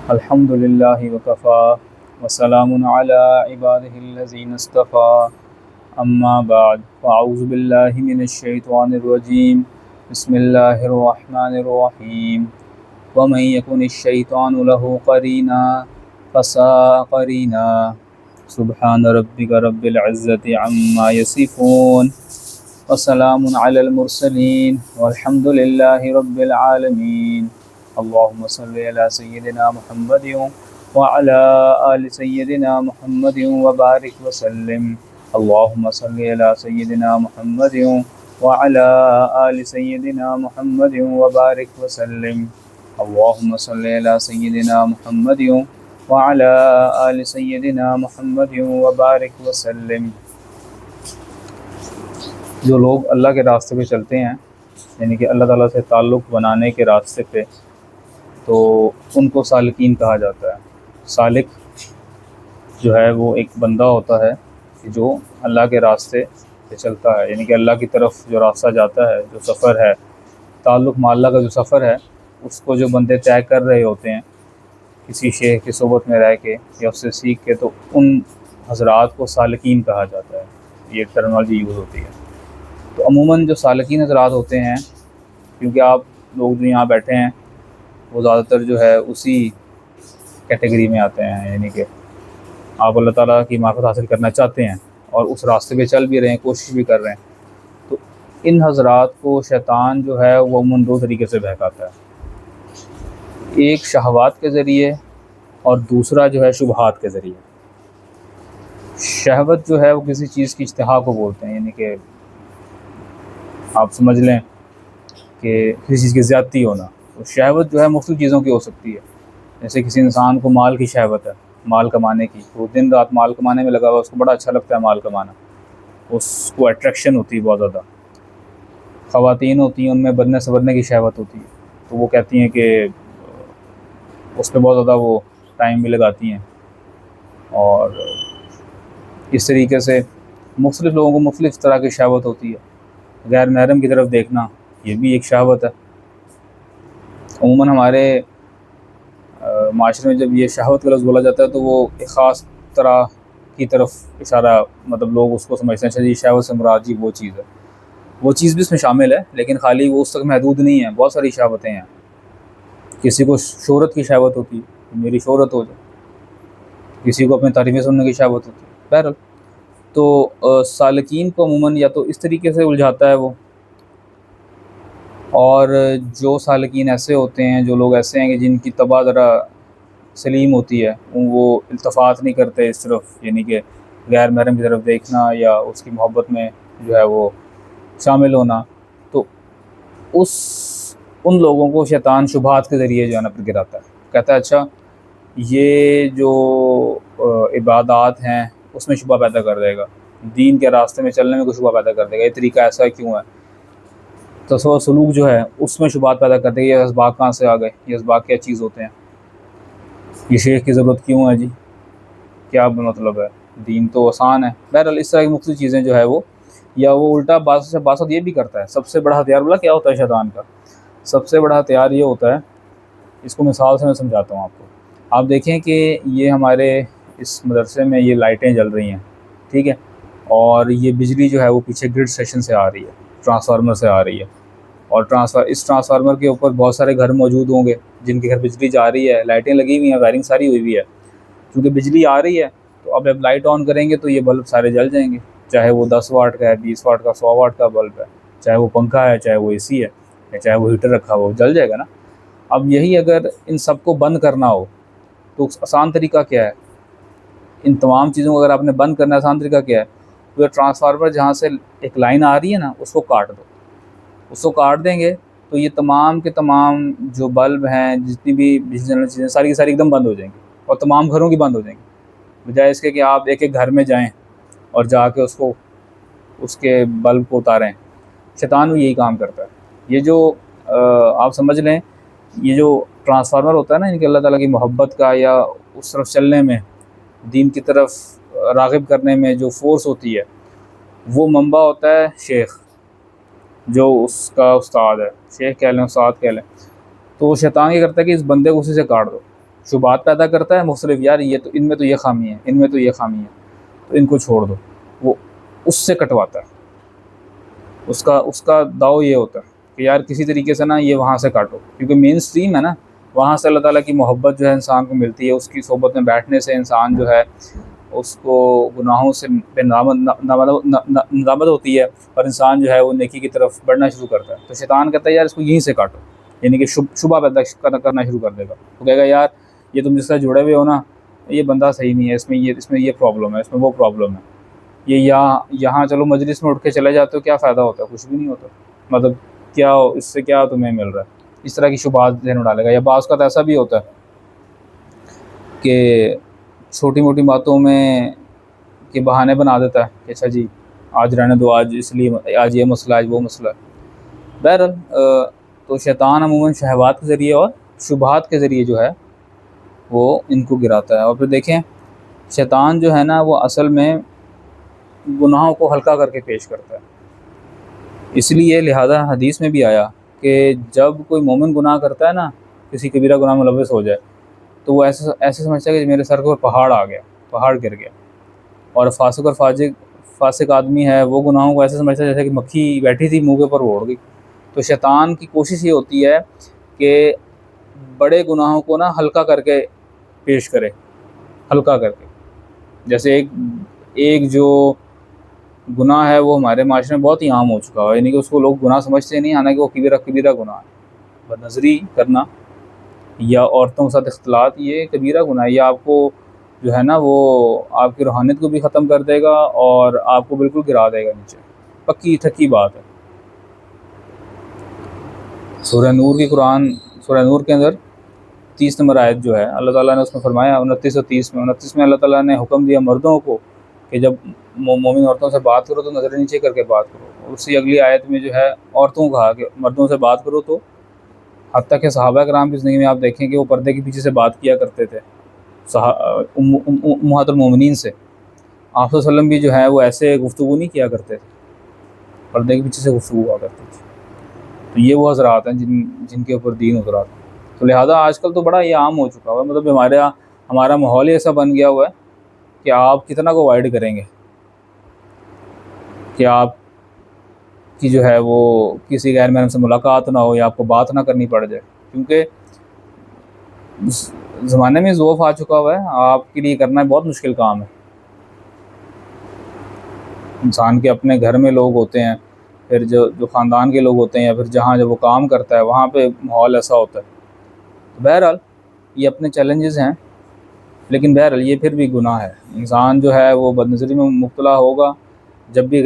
الحمد للہ وکفا وسلام علی عبادہ الذین اصطفیٰ اما بعد فاعوذ باللہ من الشیطان الرجیم بسم اللہ الرحمن الرحیم ومن یکن الشیطان له قرینا فساء قرینا سبحان ربک رب العزت عما یصفون وسلام علی المرسلین والحمد للہ رب العالمین اللهم صل على سيدنا محمد وعلى آل سيدنا محمد وبارك وسلم اللهم صل على سيدنا محمد وعلى آل سيدنا محمد وبارك وسلم اللهم صل على سيدنا محمد وعلى آل سيدنا محمد وبارك وسلم۔ جو لوگ اللہ کے راستے پہ چلتے ہیں، یعنی کہ اللہ تعالیٰ سے تعلق بنانے کے راستے پہ، تو ان کو سالکین کہا جاتا ہے۔ سالک جو ہے وہ ایک بندہ ہوتا ہے کہ جو اللہ کے راستے پہ چلتا ہے، یعنی کہ اللہ کی طرف جو راستہ جاتا ہے، جو سفر ہے، تعلق مع اللہ کا جو سفر ہے، اس کو جو بندے طے کر رہے ہوتے ہیں کسی شیخ کی صحبت میں رہ کے یا اس سے سیکھ کے، تو ان حضرات کو سالکین کہا جاتا ہے۔ یہ ٹرمنالوجی یوز ہوتی ہے۔ تو عموماً جو سالکین حضرات ہوتے ہیں، کیونکہ آپ لوگ جو یہاں بیٹھے ہیں وہ زیادہ تر جو ہے اسی کیٹیگری میں آتے ہیں، یعنی کہ آپ اللہ تعالیٰ کی معرفت حاصل کرنا چاہتے ہیں اور اس راستے پہ چل بھی رہے ہیں، کوشش بھی کر رہے ہیں۔ تو ان حضرات کو شیطان جو ہے وہ عموماً دو طریقے سے بہکاتا ہے، ایک شہوات کے ذریعے اور دوسرا جو ہے شبہات کے ذریعے۔ شہوت جو ہے وہ کسی چیز کی اشتہا کو بولتے ہیں، یعنی کہ آپ سمجھ لیں کہ کسی چیز کی زیادتی ہونا۔ تو شہوت جو ہے مختلف چیزوں کی ہو سکتی ہے، جیسے کسی انسان کو مال کی شہوت ہے، مال کمانے کی، وہ دن رات مال کمانے میں لگا ہوا، اس کو بڑا اچھا لگتا ہے مال کمانا، اس کو اٹریکشن ہوتی ہے بہت زیادہ۔ خواتین ہوتی ہیں، ان میں بدنے سنورنے کی شہوت ہوتی ہے، تو وہ کہتی ہیں کہ اس پہ بہت زیادہ وہ ٹائم بھی لگاتی ہیں، اور اس طریقے سے مختلف لوگوں کو مختلف طرح کی شہوت ہوتی ہے۔ غیر محرم کی طرف دیکھنا یہ بھی ایک شہوت ہے۔ عموماً ہمارے معاشرے میں جب یہ شہوت کا لفظ بولا جاتا ہے تو وہ ایک خاص طرح کی طرف اشارہ، مطلب لوگ اس کو سمجھتے ہیں اچھا جی شہوت سے مراد جی وہ چیز ہے، وہ چیز بھی اس میں شامل ہے، لیکن خالی وہ اس تک محدود نہیں ہے، بہت ساری شہوتیں ہیں۔ کسی کو شہرت کی شہوت ہوتی ہے، میری شہرت ہو جائے، کسی کو اپنی تعریفیں سننے کی شہوت ہوتی ہے۔ بہرحال تو سالکین کو عموماً یا تو اس طریقے سے الجھاتا ہے وہ، اور جو سالکین ایسے ہوتے ہیں، جو لوگ ایسے ہیں کہ جن کی طبع ذرا سلیم ہوتی ہے، وہ التفات نہیں کرتے اس طرف، یعنی کہ غیر محرم کی طرف دیکھنا یا اس کی محبت میں جو ہے وہ شامل ہونا، تو ان لوگوں کو شیطان شبہات کے ذریعے جو ہے نا پھر گراتا ہے، کہتا ہے اچھا یہ جو عبادات ہیں اس میں شبہ پیدا کر دے گا، دین کے راستے میں چلنے میں کوئی شبہ پیدا کر دے گا، یہ طریقہ ایسا کیوں ہے، تصور سلوک جو ہے اس میں شبہات پیدا کرتے ہیں، یہ اسباق کہاں سے آ گئے، یہ اسباق کیا چیز ہوتے ہیں، یہ شیخ کی ضرورت کیوں ہے جی، کیا مطلب ہے، دین تو آسان ہے۔ بہرحال اس طرح کی مختلف چیزیں جو ہے وہ، یا وہ الٹا باسط یہ بھی کرتا ہے۔ سب سے بڑا ہتھیار بولا کیا ہوتا ہے شیطان کا؟ سب سے بڑا ہتھیار یہ ہوتا ہے، اس کو مثال سے میں سمجھاتا ہوں آپ کو۔ آپ دیکھیں کہ یہ ہمارے اس مدرسے میں یہ لائٹیں جل رہی ہیں، ٹھیک ہے، اور یہ بجلی جو ہے وہ پیچھے گرڈ سیکشن سے آ رہی ہے، ٹرانسفارمر سے آ رہی ہے، اور اس ٹرانسفارمر کے اوپر بہت سارے گھر موجود ہوں گے جن کے گھر بجلی جا رہی ہے، لائٹیں لگی ہوئی ہیں، وائرنگ ساری ہوئی ہوئی ہے، کیونکہ بجلی آ رہی ہے تو اب لائٹ آن کریں گے تو یہ بلب سارے جل جائیں گے، چاہے وہ 10 واٹ کا ہے، 20 واٹ کا، 100 واٹ کا بلب ہے، چاہے وہ پنکھا ہے، چاہے وہ اے سی ہے، یا چاہے وہ ہیٹر رکھا ہو، جل جائے گا نا۔ اب یہی اگر ان سب کو بند کرنا ہو تو آسان طریقہ کیا ہے؟ ان تمام چیزوں کو اگر آپ نے بند کرنا ہے، آسان طریقہ کیا ہے؟ وہ ٹرانسفارمر جہاں سے ایک لائن آ رہی ہے نا، اس کو کاٹ دو، اس کو کاٹ دیں گے تو یہ تمام کے تمام جو بلب ہیں، جتنی بھی بجلی جنرل چیزیں ساری کی ساری ایک دم بند ہو جائیں گی، اور تمام گھروں کی بند ہو جائیں گی، بجائے اس کے کہ آپ ایک ایک گھر میں جائیں اور جا کے اس کے بلب کو اتاریں۔ شیطان بھی یہی کام کرتا ہے۔ یہ جو آپ سمجھ لیں، یہ جو ٹرانسفارمر ہوتا ہے نا، ان کہ اللہ تعالیٰ کی محبت کا یا اس طرف چلنے میں، دین کی طرف راغب کرنے میں جو فورس ہوتی ہے، وہ منبع ہوتا ہے شیخ، جو اس کا استاد ہے، شیخ کہہ لیں، استاد کہہ لیں۔ تو وہ شیطان یہ کرتا ہے کہ اس بندے کو اسی سے کاٹ دو، شبہات پیدا کرتا ہے مختلف، یار یہ تو ان میں تو یہ خامی ہے، ان میں تو یہ خامی ہے، تو ان کو چھوڑ دو، وہ اس سے کٹواتا ہے، اس کا داؤ یہ ہوتا ہے کہ یار کسی طریقے سے نا یہ وہاں سے کاٹو، کیونکہ مین سٹریم ہے نا، وہاں سے اللہ تعالیٰ کی محبت جو ہے انسان کو ملتی ہے، اس کی صحبت میں بیٹھنے سے انسان جو ہے اس کو گناہوں سے ندامت ہوتی ہے، اور انسان جو ہے وہ نیکی کی طرف بڑھنا شروع کرتا ہے۔ تو شیطان کہتا ہے یار اس کو یہیں سے کاٹو، یعنی کہ شبہ پیدا کرنا شروع کر دے گا، وہ کہے گا یار یہ تم جس سے جڑے ہوئے ہو نا، یہ بندہ صحیح نہیں ہے، اس میں یہ پرابلم ہے، اس میں وہ پرابلم ہے، یہ یہاں چلو مجلس میں اٹھ کے چلے جاتے ہو، کیا فائدہ ہوتا ہے؟ کچھ بھی نہیں ہوتا، مطلب کیا اس سے کیا تمہیں مل رہا ہے؟ اس طرح کی شبہات ذہن میں ڈالے گا۔ یا بعض کا تو ایسا بھی ہوتا ہے کہ چھوٹی موٹی باتوں میں کہ بہانے بنا دیتا ہے کہ اچھا جی آج رہنے دو، آج اس لیے آج یہ مسئلہ، آج وہ مسئلہ ہے۔ بہرحال تو شیطان عموماً شہوات کے ذریعے اور شبہات کے ذریعے جو ہے وہ ان کو گراتا ہے۔ اور پھر دیکھیں شیطان جو ہے نا وہ اصل میں گناہوں کو ہلکا کر کے پیش کرتا ہے، اس لیے لہذا حدیث میں بھی آیا کہ جب کوئی مومن گناہ کرتا ہے نا، کسی کبیرہ گناہ میں ملوث ہو جائے، تو وہ ایسے سمجھتا ہے کہ میرے سر کو پہاڑ آ گیا، پہاڑ گر گیا۔ اور فاسق اور فاسق آدمی ہے وہ گناہوں کو ایسے سمجھتا ہے جیسے کہ مکھی بیٹھی تھی منہ کے اوپر وہ اڑ گئی۔ تو شیطان کی کوشش یہ ہوتی ہے کہ بڑے گناہوں کو نا ہلکا کر کے پیش کرے، ہلکا کر کے۔ جیسے ایک جو گناہ ہے وہ ہمارے معاشرے میں بہت ہی عام ہو چکا ہے، یعنی کہ اس کو لوگ گناہ سمجھتے نہیں، حالانکہ وہ کبیرہ گناہ ہے۔ بد نظری کرنا یا عورتوں کے ساتھ اختلاط یہ کبیرہ گناہ ہے، یہ آپ کو جو ہے نا وہ آپ کی روحانیت کو بھی ختم کر دے گا اور آپ کو بالکل گرا دے گا نیچے، پکی ٹھکی بات ہے۔ سورہ نور کے اندر 30 نمبر آیت جو ہے اللہ تعالیٰ نے اس میں فرمایا 29 اور 30 میں اللہ تعالیٰ نے حکم دیا مردوں کو کہ جب مومن عورتوں سے بات کرو تو نظر نیچے کر کے بات کرو، اور اسی اگلی آیت میں جو ہے عورتوں کو کہا کہ مردوں سے بات کرو، تو حتیٰ کہ صحابہ کرام کی زندگی میں آپ دیکھیں کہ وہ پردے کے پیچھے سے بات کیا کرتے تھے امہات المومنین سے۔ آپ صلی اللہ علیہ وسلم بھی جو ہے وہ ایسے گفتگو نہیں کیا کرتے تھے، پردے کے پیچھے سے گفتگو ہوا کرتی تھی۔ تو یہ وہ حضرات ہیں جن کے اوپر دین اترا تھا۔ تو لہٰذا آج کل تو بڑا یہ عام ہو چکا ہوا ہے، مطلب ہمارا ماحول ہی ایسا بن گیا ہوا ہے کہ آپ کتنا کو اوائڈ کریں گے کہ آپ کی جو ہے وہ کسی غیر محرم سے ملاقات نہ ہو یا آپ کو بات نہ کرنی پڑ جائے، کیونکہ زمانے میں ذوف آ چکا ہوا ہے، آپ کے لیے کرنا بہت مشکل کام ہے۔ انسان کے اپنے گھر میں لوگ ہوتے ہیں، پھر جو خاندان کے لوگ ہوتے ہیں، یا پھر جہاں جب وہ کام کرتا ہے وہاں پہ ماحول ایسا ہوتا ہے۔ بہرحال یہ اپنے چیلنجز ہیں، لیکن بہرحال یہ پھر بھی گناہ ہے۔ انسان جو ہے وہ بد نظری میں مبتلا ہوگا جب بھی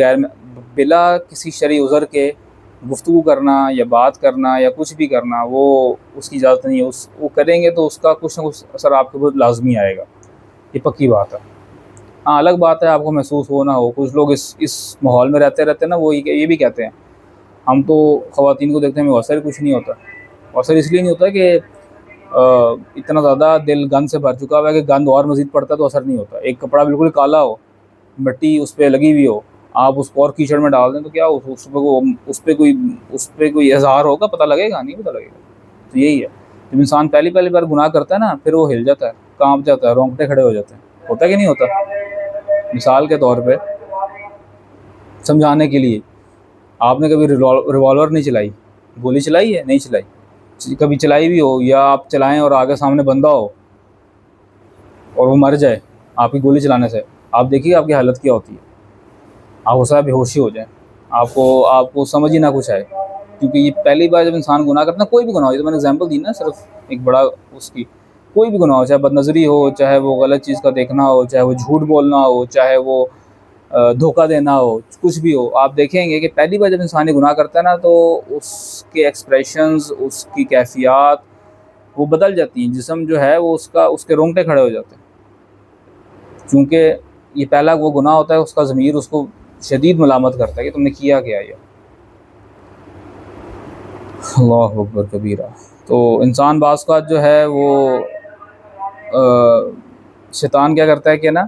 بلا کسی شرعی عذر کے گفتگو کرنا یا بات کرنا یا کچھ بھی کرنا وہ اس کی اجازت نہیں ہے، وہ کریں گے تو اس کا کچھ نہ کچھ اثر آپ کے اوپر لازمی آئے گا، یہ پکی بات ہے۔ ہاں الگ بات ہے آپ کو محسوس ہو نہ ہو، کچھ لوگ اس ماحول میں رہتے نا وہ یہ بھی کہتے ہیں ہم تو خواتین کو دیکھتے ہیں ہمیں اثر کچھ نہیں ہوتا۔ اثر اس لیے نہیں ہوتا کہ اتنا زیادہ دل گند سے بھر چکا ہوا ہے کہ گند اور مزید پڑتا ہے تو اثر نہیں ہوتا۔ ایک کپڑا بالکل کالا ہو، مٹی اس پہ لگی ہوئی ہو، آپ اس کو اور کیچڑ میں ڈال دیں تو کیا اس پہ کوئی اظہار ہوگا؟ پتہ لگے گا؟ نہیں پتہ لگے گا۔ تو یہی ہے، جب انسان پہلی بار گناہ کرتا ہے نا پھر وہ ہل جاتا ہے، کانپ جاتا ہے، رونگٹے کھڑے ہو جاتے ہیں۔ ہوتا کہ نہیں ہوتا؟ مثال کے طور پہ سمجھانے کے لیے، آپ نے کبھی ریوالور نہیں چلائی، گولی چلائی ہے؟ نہیں چلائی۔ کبھی چلائی بھی ہو یا آپ چلائیں اور آگے سامنے بندہ ہو اور وہ مر جائے آپ کی گولی چلانے سے، آپ دیکھیے آپ کی حالت کیا ہوتی ہے۔ آپ ہو سکتا ہے بے ہوشی ہو جائیں، آپ کو سمجھ ہی نہ کچھ آئے، کیونکہ یہ پہلی بار جب انسان گناہ کرتا ہے، کوئی بھی گناہ ہو، یہ تو میں نے اگزامپل دی نا صرف ایک بڑا اس کی، کوئی بھی گناہ ہو، چاہے بد نظری ہو، چاہے وہ غلط چیز کا دیکھنا ہو، چاہے وہ جھوٹ بولنا ہو، چاہے وہ دھوکہ دینا ہو، کچھ بھی ہو، آپ دیکھیں گے کہ پہلی بار جب انسان یہ گناہ کرتا ہے نا تو اس کے ایکسپریشنز، اس کی کیفیات وہ بدل جاتی ہیں، جسم جو ہے وہ اس کے رونگٹے کھڑے ہو جاتے ہیں، کیونکہ یہ پہلا وہ گناہ ہوتا ہے، اس کا ضمیر اس کو شدید ملامت کرتا ہے کہ تم نے کیا کیا یہ۔ اللہ اکبر کبیرہ۔ تو انسان بعض کا جو ہے وہ شیطان کیا کرتا ہے کہ نا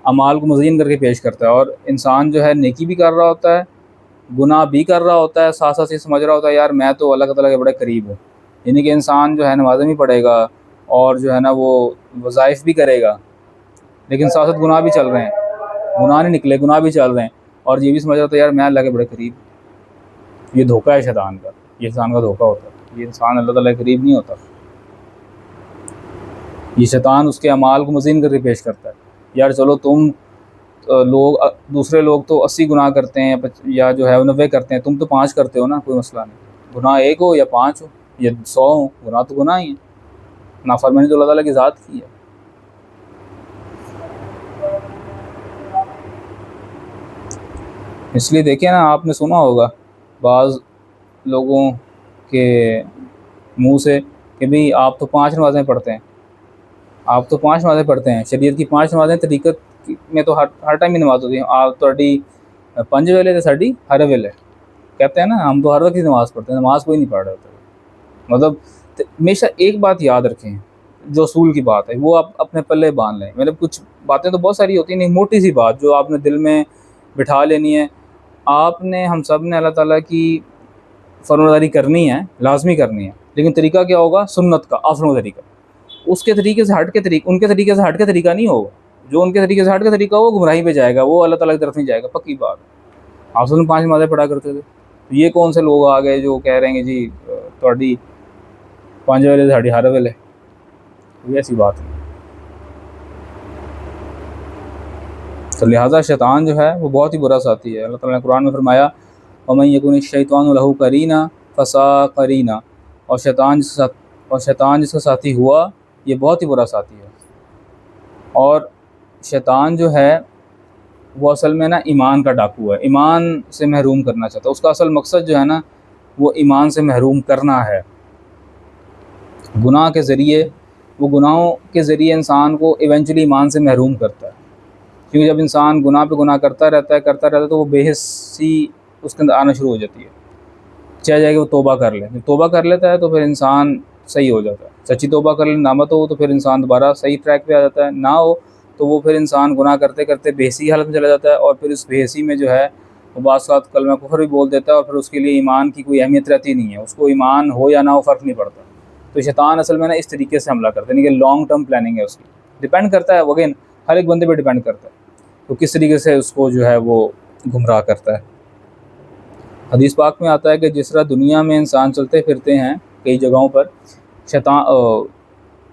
اعمال کو مزین کر کے پیش کرتا ہے، اور انسان جو ہے نیکی بھی کر رہا ہوتا ہے، گناہ بھی کر رہا ہوتا ہے، ساتھ ساتھ یہ سمجھ رہا ہوتا ہے یار میں تو اللہ تعالیٰ کے بڑے قریب ہوں، یعنی کہ انسان جو ہے نمازیں بھی پڑھے گا، اور جو ہے نا وہ وظائف بھی کرے گا، لیکن ساتھ ساتھ گناہ بھی چل رہے ہیں، گناہ نہیں نکلے، گناہ بھی چل رہے ہیں، اور یہ بھی سمجھ رہا تھا یار میں اللہ کے بڑے قریب۔ یہ دھوکہ ہے شیطان کا، یہ انسان کا دھوکہ ہوتا ہے، یہ انسان اللہ تعالیٰ کے قریب نہیں ہوتا۔ یہ شیطان اس کے اعمال کو مزین کر کے پیش کرتا ہے، یار چلو تم دوسرے لوگ تو 80 گناہ کرتے ہیں یا جو ہے 90 کرتے ہیں، تم تو 5 کرتے ہو نا، کوئی مسئلہ نہیں، گناہ 1 ہو یا 5 ہو یا 100 ہو، گناہ تو گناہ ہی ہے، نافرمانی تو اللہ تعالیٰ کی ذات کی ہے۔ اس لیے دیکھیں نا، آپ نے سنا ہوگا بعض لوگوں کے منہ سے کہ بھئی آپ تو 5 نمازیں پڑھتے ہیں، آپ تو 5 نمازیں پڑھتے ہیں، شریعت کی 5 نمازیں، طریقت میں تو ہر ٹائم ہی نماز ہوتی ہیں، آپ تھوڑی 5 ویلے تو ساڑی ہر ویلے کہتے ہیں نا، ہم تو ہر وقت ہی نماز پڑھتے ہیں، نماز کوئی نہیں پڑھ رہے ہوتے۔ مطلب ہمیشہ ایک بات یاد رکھیں، جو اصول کی بات ہے وہ آپ اپنے پلے باندھ لیں۔ مطلب کچھ باتیں تو بہت ساری ہوتی ہیں، نہیں، موٹی سی بات جو آپ نے دل میں بٹھا لینی ہے، آپ نے، ہم سب نے اللہ تعالیٰ کی فرمانبرداری کرنی ہے، لازمی کرنی ہے، لیکن طریقہ کیا ہوگا؟ سنت کا آسن طریقہ، اس کے طریقے سے ہٹ کے ان کے طریقے سے ہٹ کے طریقہ نہیں ہوگا، جو ان کے طریقے سے ہٹ کے طریقہ ہوگا گمراہی پہ جائے گا، وہ اللہ تعالیٰ کی طرف نہیں جائے گا، پکی بات ہے۔ آپ سن 5 نمازیں پڑھا کرتے تھے، یہ کون سے لوگ آ گئے جو کہہ رہے ہیں کہ جی تھوڑی 5 ویلے ساڑی ہر ویلے، یہ ایسی بات نہیں۔ تو لہٰذا شیطان جو ہے وہ بہت ہی برا ساتھی ہے۔ اللہ تعالیٰ نے قرآن میں فرمایا وَمَن يَكُنِ الشَّيْطَانُ لَهُ قَرِينًا فَسَاءَ قَرِينًا، اور شیطان جس کا ساتھی ہوا یہ بہت ہی برا ساتھی ہے۔ اور شیطان جو ہے وہ اصل میں نا ایمان کا ڈاکو ہے، ایمان سے محروم کرنا چاہتا ہے، اس کا اصل مقصد جو ہے نا وہ ایمان سے محروم کرنا ہے۔ گناہ کے ذریعے، وہ گناہوں کے ذریعے انسان کو ایونچولی ایمان سے محروم کرتا ہے، کیونکہ جب انسان گناہ پہ گناہ کرتا رہتا ہے تو وہ بے حسی اس کے اندر آنا شروع ہو جاتی ہے، چاہے جائے کہ وہ توبہ کر لے، جب توبہ کر لیتا ہے تو پھر انسان صحیح ہو جاتا ہے، سچی توبہ کر لے، نامت ہو تو پھر انسان دوبارہ صحیح ٹریک پہ آ جاتا ہے، نہ ہو تو وہ پھر انسان گناہ کرتے کرتے بے حسی حالت میں چلا جاتا ہے، اور پھر اس بے حسی میں جو ہے وہ بعض اوقات کلمہ کفر بھی بول دیتا ہے، اور پھر اس کے لیے ایمان کی کوئی اہمیت رہتی نہیں ہے، اس کو ایمان ہو یا نہ ہو فرق نہیں پڑتا۔ تو شیطان اصل میں نا اس طریقے سے حملہ کرتا ہے، یعنی کہ لانگ ٹرم پلاننگ ہے اس کی، ڈیپینڈ کرتا ہے اگین ہر ایک بندے پہ ڈیپینڈ کرتا ہے تو کس طریقے سے اس کو جو ہے وہ گمراہ کرتا ہے۔ حدیث پاک میں آتا ہے کہ جس طرح دنیا میں انسان چلتے پھرتے ہیں کئی جگہوں پر، شیطان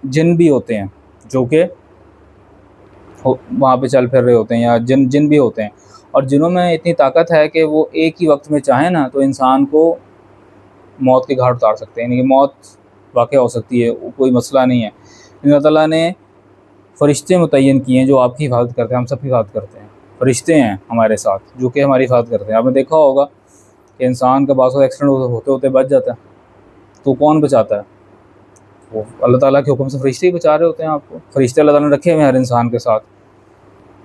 جن بھی ہوتے ہیں جو کہ وہاں پہ چل پھر رہے ہوتے ہیں، یا جن بھی ہوتے ہیں، اور جنوں میں اتنی طاقت ہے کہ وہ ایک ہی وقت میں چاہیں نا تو انسان کو موت کے گھاٹ اتار سکتے ہیں، یعنی کہ موت واقع ہو سکتی ہے، کوئی مسئلہ نہیں ہے۔ اللہ تعالیٰ نے فرشتے متعین کیے ہیں جو آپ کی حفاظت کرتے ہیں، ہم سب کی حفاظت کرتے ہیں، فرشتے ہیں ہمارے ساتھ جو کہ ہماری حفاظت کرتے ہیں۔ آپ نے دیکھا ہوگا کہ انسان کا بعض ایکسیڈنٹ ہوتے ہوتے بچ جاتا ہے تو کون بچاتا ہے؟ وہ اللہ تعالیٰ کے حکم سے فرشتے ہی بچا رہے ہوتے ہیں آپ کو، فرشتے اللہ تعالیٰ نے رکھے ہوئے ہیں ہر انسان کے ساتھ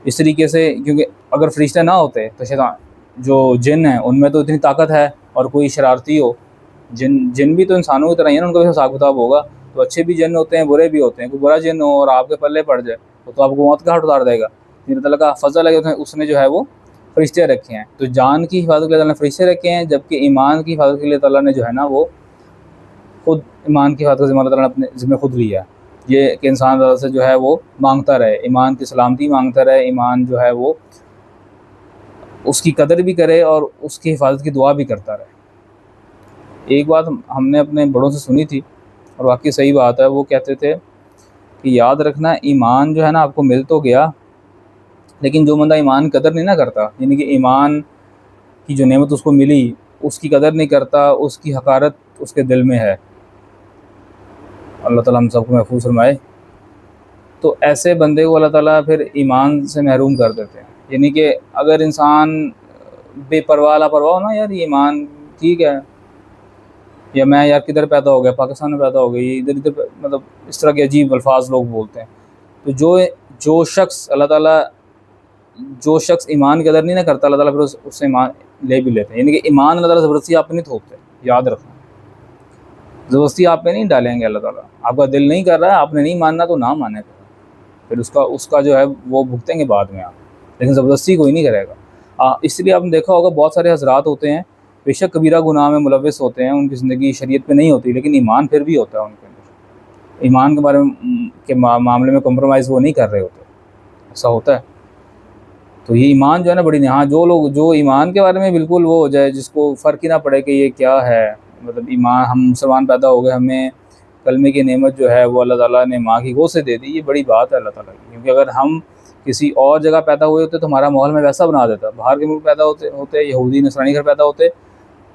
اس طریقے سے، کیونکہ اگر فرشتے نہ ہوتے تو شیطان جو جن ہیں ان میں تو اتنی طاقت ہے، اور کوئی شرارتی ہو، جن بھی تو انسانوں کی طرح ہی ہے نا، ان کا بھی حساب کتاب ہوگا، تو اچھے بھی جن ہوتے ہیں برے بھی ہوتے ہیں، کوئی برا جن ہو اور آپ کے پلے پڑ جائے تو آپ کو موت کا گھاٹ اتار دے گا۔ اللہ تعالیٰ کا فضل ہے کہ اس نے جو ہے وہ فرشتے رکھے ہیں، تو جان کی حفاظت کے لیے اللہ نے فرشتے رکھے ہیں، جبکہ ایمان کی حفاظت کے لیے تعالیٰ نے جو ہے نا وہ خود ایمان کی حفاظت کا ذمہ اللہ تعالیٰ نے اپنے ذمہ خود لیا ہے، یہ کہ انسان تعالیٰ سے جو ہے وہ مانگتا رہے، ایمان کی سلامتی مانگتا رہے، ایمان جو ہے وہ اس کی قدر بھی کرے اور اس کی حفاظت کی دعا بھی کرتا رہے۔ ایک بات ہم نے اپنے بڑوں سے سنی تھی اور واقعی صحیح بات ہے، وہ کہتے تھے کہ یاد رکھنا ایمان جو ہے نا آپ کو مل تو گیا، لیکن جو بندہ ایمان کی قدر نہیں نہ کرتا، یعنی کہ ایمان کی جو نعمت اس کو ملی اس کی قدر نہیں کرتا، اس کی حقارت اس کے دل میں ہے، اللہ تعالیٰ ہم سب کو محفوظ فرمائے، تو ایسے بندے کو اللہ تعالیٰ پھر ایمان سے محروم کر دیتے ہیں۔ یعنی کہ اگر انسان بے پرواہ لاپرواہ ہو نا، یار یہ ایمان ٹھیک ہے، یا میں یار کدھر پیدا ہو گیا، پاکستان میں پیدا ہو گئی، ادھر ادھر، مطلب اس طرح کے عجیب الفاظ لوگ بولتے ہیں، تو جو شخص اللہ تعالیٰ، جو شخص ایمان کی قدر نہیں نہ کرتا، اللہ تعالیٰ پھر اس سے ایمان لے بھی لیتے ہیں۔ یعنی کہ ایمان اللہ تعالیٰ زبردستی آپ پہ نہیں تھوپتے، یاد رکھنا، زبردستی آپ پہ نہیں ڈالیں گے اللہ تعالیٰ، آپ کا دل نہیں کر رہا ہے، آپ نے نہیں ماننا تو نہ مانے، پھر اس کا جو ہے وہ بھگتیں گے بعد میں آپ، لیکن زبردستی کوئی نہیں کرے گا۔ اس لیے آپ نے دیکھا ہوگا بہت سارے حضرات ہوتے ہیں بے شک کبیرہ گناہ میں ملوث ہوتے ہیں، ان کی زندگی شریعت پہ نہیں ہوتی، لیکن ایمان پھر بھی ہوتا ہے ان کے اندر، ایمان کے بارے میں معاملے میں کمپرومائز وہ نہیں کر رہے ہوتے، ایسا ہوتا ہے۔ تو یہ ایمان جو ہے نا بڑی نہایت، جو لوگ جو ایمان کے بارے میں بالکل وہ ہو جائے، جس کو فرق ہی نہ پڑے کہ یہ کیا ہے، مطلب ایمان، ہم مسلمان پیدا ہو گئے، ہمیں کلمے کی نعمت جو ہے وہ اللہ تعالیٰ نے ماں کی گود سے دے دی، یہ بڑی بات ہے اللہ تعالیٰ کی۔ کیونکہ اگر ہم کسی اور جگہ پیدا ہوئے ہوتے تو ہمارا ماحول میں ویسا بنا دیتا، باہر کے ملک پیدا ہوتے یہودی نصرانی گھر پیدا ہوتے،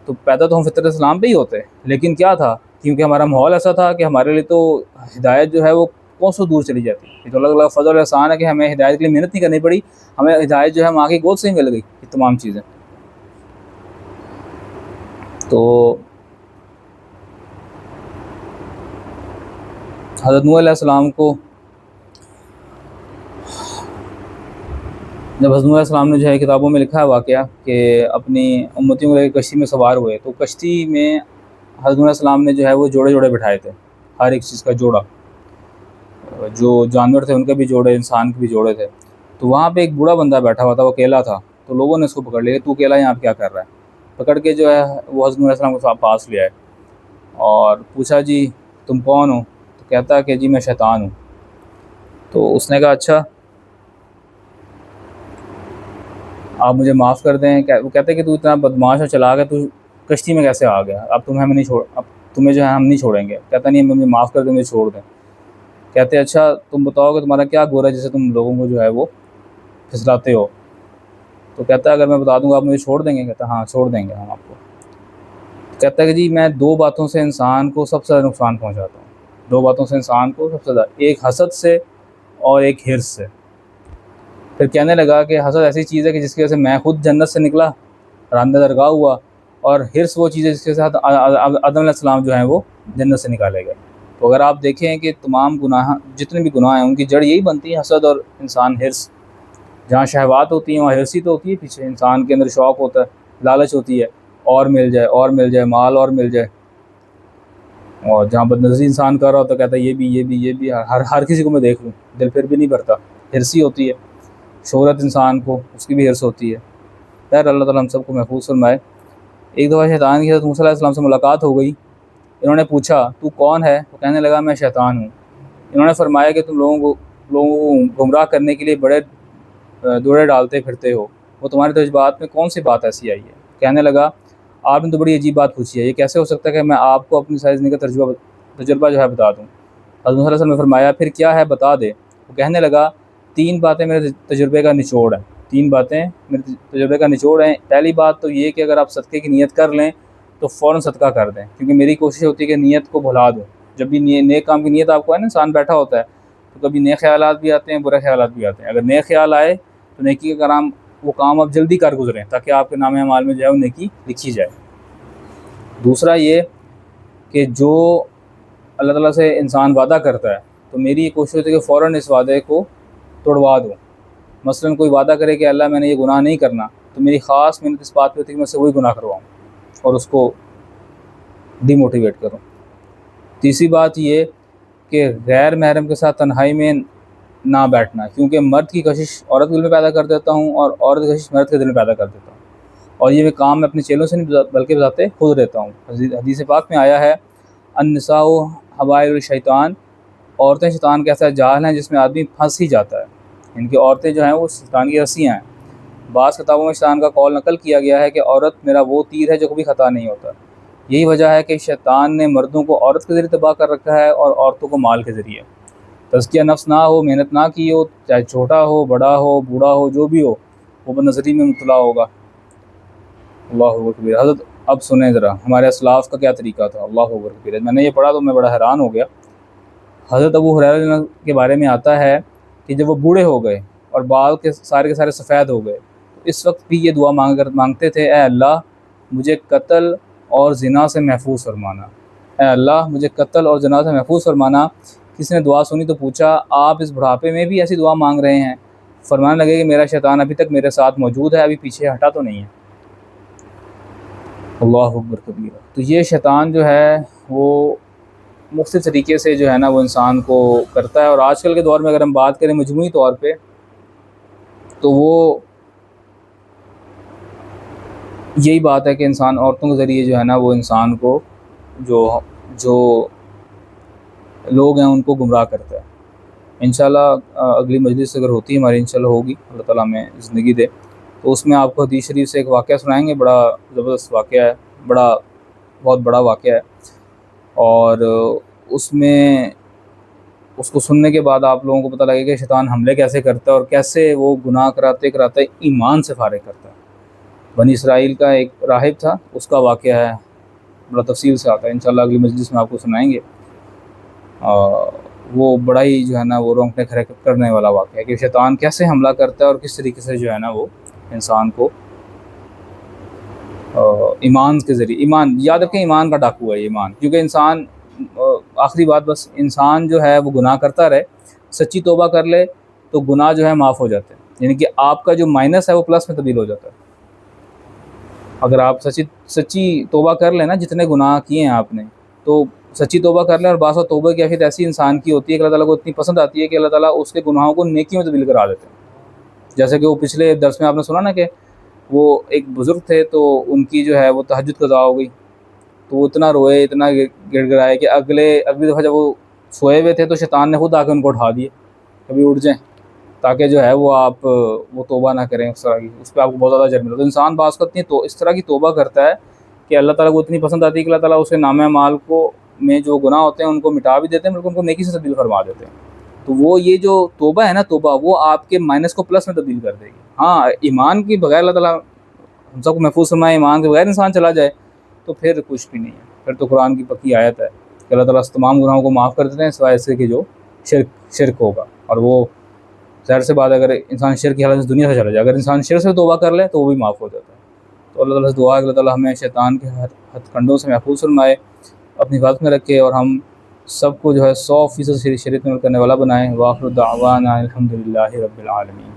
تو پیدا تو ہم فطرت اسلام پہ ہی ہوتے، لیکن کیا تھا، کیونکہ ہمارا ماحول ایسا تھا کہ ہمارے لیے تو ہدایت جو ہے وہ کوسوں دور چلی جاتی ہے۔ تو اللہ فضل اور احسان ہے کہ ہمیں ہدایت کے لیے محنت نہیں کرنی پڑی، ہمیں ہدایت جو ہے ماں کی گود سے ہی مل گئی، یہ تمام چیزیں۔ تو حضرت نوح علیہ السلام کو، جب حضرت نوح علیہ السلام نے جو ہے کتابوں میں لکھا ہے واقعہ کہ اپنی امتیوں کو لے کے کشتی میں سوار ہوئے، تو کشتی میں حضرت نوح علیہ السلام نے جو ہے وہ جوڑے جوڑے بٹھائے تھے، ہر ایک چیز کا جوڑا، جو جانور تھے ان کے بھی جوڑے، انسان کے بھی جوڑے تھے۔ تو وہاں پہ ایک بوڑھا بندہ بیٹھا ہوا تھا، وہ اکیلا تھا، تو لوگوں نے اس کو پکڑ لیا، تو اکیلا یہاں کیا کر رہا ہے، پکڑ کے جو ہے وہ حضرت نوح علیہ السلام کو پاس لے آئے اور پوچھا جی تم کون ہو؟ تو کہتا کہ جی میں شیطان ہوں۔ تو اس نے کہا اچھا آپ مجھے معاف کر دیں۔ وہ کہتے کہ تو اتنا بدماش اور چلا گیا، تو کشتی میں کیسے آ گیا، اب تمہیں ہمیں نہیں چھوڑ، اب تمہیں جو ہے ہم نہیں چھوڑیں گے۔ کہتا نہیں مجھے معاف کر دیں، مجھے چھوڑ دیں۔ کہتے اچھا تم بتاؤ کہ تمہارا کیا گور ہے جسے تم لوگوں کو جو ہے وہ پھسلاتے ہو؟ تو کہتا ہے اگر میں بتا دوں گا آپ مجھے چھوڑ دیں گے؟ کہتا ہاں چھوڑ دیں گے ہم آپ کو۔ کہتا ہے کہ جی میں دو باتوں سے انسان کو سب سے زیادہ نقصان پہنچاتا ہوں، دو باتوں سے انسان کو سب سے زیادہ، ایک حسد سے اور ایک حرص سے۔ پھر کہنے لگا کہ حسد ایسی چیز ہے کہ جس کی وجہ سے میں خود جنت سے نکلا، راندہ درگاہ ہوا، اور حرص وہ چیز ہے جس کے ساتھ آدم علیہ السلام جو ہیں وہ جنت سے نکالے گئے۔ تو اگر آپ دیکھیں کہ تمام گناہ، جتنے بھی گناہ ہیں ان کی جڑ یہی بنتی ہے، حسد اور انسان حرص۔ جہاں شہوات ہوتی ہیں وہاں حرص ہی تو ہوتی ہے، پیچھے انسان کے اندر شوق ہوتا ہے، لالچ ہوتی ہے، اور مل جائے اور مل جائے، مال اور مل جائے۔ اور جہاں بد نظری انسان کر رہا ہوتا ہے کہتا ہے یہ بھی ہر کسی کو میں دیکھ لوں، دل پھر بھی نہیں بھرتا، حرصی ہوتی ہے۔ شہرت انسان کو، اس کی بھی حرص ہوتی ہے۔ خیر اللہ تعالیٰ ہم سب کو محفوظ فرمائے۔ ایک دفعہ شیطان کی حضرت موسیٰ علیہ السلام سے ملاقات ہو گئی۔ انہوں نے پوچھا تو کون ہے؟ تو کہنے لگا میں شیطان ہوں۔ انہوں نے فرمایا کہ تم لوگوں کو گمراہ کرنے کے لیے بڑے دوڑے ڈالتے پھرتے ہو، وہ تمہارے تجربات میں کون سی بات ایسی آئی ہے؟ کہنے لگا آپ نے تو بڑی عجیب بات پوچھی ہے، یہ کیسے ہو سکتا ہے کہ میں آپ کو اپنی ساری زندگی کا تجربہ جو ہے بتا دوں؟ حضرت موسیٰ علیہ السلام نے فرمایا پھر کیا ہے بتا دے۔ وہ کہنے لگا تین باتیں میرے تجربے کا نچوڑ ہیں، تین باتیں میرے تجربے کا نچوڑ ہیں۔ پہلی بات تو یہ کہ اگر آپ صدقے کی نیت کر لیں تو فوراً صدقہ کر دیں، کیونکہ میری کوشش ہوتی ہے کہ نیت کو بھلا دوں۔ جب بھی نیک کام کی نیت آپ کو ہے نا، انسان بیٹھا ہوتا ہے تو کبھی نیک خیالات بھی آتے ہیں، برے خیالات بھی آتے ہیں۔ اگر نیک خیال آئے تو نیکی کا کام، وہ کام آپ جلدی کر گزریں تاکہ آپ کے نام اعمال میں جو ہے وہ نیکی لکھی جائے۔ دوسرا یہ کہ جو اللہ تعالیٰ سے انسان وعدہ کرتا ہے تو میری یہ کوشش ہوتی ہے کہ فوراً اس وعدے کو توڑوا دوں۔ مثلاً کوئی وعدہ کرے کہ اللہ میں نے یہ گناہ نہیں کرنا، تو میری خاص محنت اس بات پہ ہوتی ہے کہ میں اس سے وہی گناہ کرواؤں اور اس کو ڈی موٹیویٹ کروں۔ تیسری بات یہ کہ غیر محرم کے ساتھ تنہائی میں نہ بیٹھنا، کیونکہ مرد کی کشش عورت کے دل میں پیدا کر دیتا ہوں اور عورت کی کشش مرد کے دل میں پیدا کر دیتا ہوں، اور یہ کام میں اپنے چیلوں سے نہیں بلکہ بذات خود رہتا ہوں۔ حدیث پاک میں آیا ہے النساء حوائل الشیطان، عورتیں شیطان کا ایسا جال ہیں جس میں آدمی پھنس ہی جاتا ہے۔ ان کی عورتیں جو ہیں وہ شیطان کی رسیاں ہیں۔ بعض کتابوں میں شیطان کا قول نقل کیا گیا ہے کہ عورت میرا وہ تیر ہے جو کبھی خطا نہیں ہوتا۔ یہی وجہ ہے کہ شیطان نے مردوں کو عورت کے ذریعے تباہ کر رکھا ہے اور عورتوں کو مال کے ذریعے۔ تزکیہ نفس نہ ہو، محنت نہ کی ہو، چاہے چھوٹا ہو، بڑا ہو، بوڑھا ہو، جو بھی ہو، وہ بد نظری میں مبتلا ہوگا۔ اللہ اکبر۔ حضرت اب سنیں ذرا ہمارے اسلاف کا کیا طریقہ تھا۔ اللہ اکبر۔ میں نے یہ پڑھا تو میں بڑا حیران ہو گیا۔ حضرت ابو ہریرہ رضی اللہ عنہ کے بارے میں آتا ہے کہ جب وہ بوڑھے ہو گئے اور بال کے سارے سفید ہو گئے تو اس وقت بھی یہ دعا مانگتے تھے، اے اللہ مجھے قتل اور زنا سے محفوظ فرمانا، اے اللہ مجھے قتل اور زنا سے محفوظ فرمانا۔ کسی نے دعا سنی تو پوچھا آپ اس بڑھاپے میں بھی ایسی دعا مانگ رہے ہیں؟ فرمانے لگے کہ میرا شیطان ابھی تک میرے ساتھ موجود ہے، ابھی پیچھے ہٹا تو نہیں ہے۔ اللہ اکبر کبیرہ۔ تو یہ شیطان جو ہے وہ مختلف طریقے سے جو ہے نا وہ انسان کو کرتا ہے، اور آج کل کے دور میں اگر ہم بات کریں مجموعی طور پہ تو وہ یہی بات ہے کہ انسان عورتوں کے ذریعے جو ہے نا وہ انسان کو جو لوگ ہیں ان کو گمراہ کرتا ہے۔ انشاءاللہ اگلی مجلس اگر ہوتی ہے ہماری، انشاءاللہ ہوگی، اللہ تعالیٰ ہمیں زندگی دے، تو اس میں آپ کو حدیث شریف سے ایک واقعہ سنائیں گے، بڑا زبردست واقعہ ہے، بہت بڑا واقعہ ہے، اور اس میں اس کو سننے کے بعد آپ لوگوں کو پتہ لگے کہ شیطان حملے کیسے کرتا ہے اور کیسے وہ گناہ کراتے کراتے ایمان سے فارغ کرتا ہے۔ بنی اسرائیل کا ایک راہب تھا، اس کا واقعہ ہے، بڑا تفصیل سے آتا ہے، انشاءاللہ اگلی مجلس میں آپ کو سنائیں گے۔ وہ بڑا ہی جو ہے نا وہ رونگٹے کھڑے کرنے والا واقعہ ہے کہ شیطان کیسے حملہ کرتا ہے اور کس طریقے سے جو ہے نا وہ انسان کو ایمان کے ذریعے، ایمان یاد رکھیں، ایمان کا ڈاکو ہے یہ ایمان، کیونکہ انسان آخری بات بس، انسان جو ہے وہ گناہ کرتا رہے، سچی توبہ کر لے تو گناہ جو ہے معاف ہو جاتے ہیں، یعنی کہ آپ کا جو مائنس ہے وہ پلس میں تبدیل ہو جاتا ہے۔ اگر آپ سچی توبہ کر لیں نا، جتنے گناہ کیے ہیں آپ نے، تو سچی توبہ کر لیں، اور بعض اوقات توبہ کی کیفیت ایسی انسان کی ہوتی ہے کہ اللہ تعالیٰ کو اتنی پسند آتی ہے کہ اللہ تعالیٰ اس کے گناہوں کو نیکیوں میں تبدیل کرا دیتے ہیں۔ جیسے کہ وہ پچھلے درس میں آپ نے سنا نا کہ وہ ایک بزرگ تھے، تو ان کی جو ہے وہ تہجد قضا ہو گئی، تو وہ اتنا روئے، اتنا گڑ گڑائے کہ اگلی دفعہ جب وہ سوئے ہوئے تھے تو شیطان نے خود آ کے ان کو اٹھا دیے، کبھی اٹھ جائیں، تاکہ جو ہے وہ توبہ نہ کریں اس طرح کی، اس پہ آپ کو بہت زیادہ اجر ملے۔ تو انسان بعض اوقات تو اس طرح کی توبہ کرتا ہے کہ اللہ تعالیٰ کو اتنی پسند آتی ہے کہ اللہ تعالیٰ اس کے نام اعمال کو میں جو گناہ ہوتے ہیں ان کو مٹا بھی دیتے ہیں، بلکہ ان کو نیکی سے تبدیل فرما دیتے ہیں۔ تو وہ یہ جو توبہ ہے نا، توبہ وہ آپ کے مائنس کو پلس میں تبدیل کر دے گی۔ ہاں، ایمان کی بغیر اللہ تعالیٰ ہم سب کو محفوظ فرمائے، ایمان کے بغیر انسان چلا جائے تو پھر کچھ بھی نہیں ہے، پھر تو قرآن کی پکی آیت ہے کہ اللہ تعالیٰ تمام گناہوں کو معاف کر دیتے ہیں سوائے اس کے جو شرک ہوگا، اور وہ ظاہر سے بات اگر انسان شرک کی حالت سے دنیا سے چلا جائے، اگر انسان شرک سے توبہ کر لے تو وہ بھی معاف ہو جاتا ہے۔ تو اللہ تعالیٰ سے دعا ہے کہ اللہ تعالیٰ ہمیں شیطان کے ہتھ کنڈوں سے محفوظ فرمائے، اپنی حفاظت میں رکھے، اور ہم سب کو جو ہے 100% شریعت میں عمل کرنے والا بنائے۔ وآخر دعوانا الحمد للہ رب العالمین۔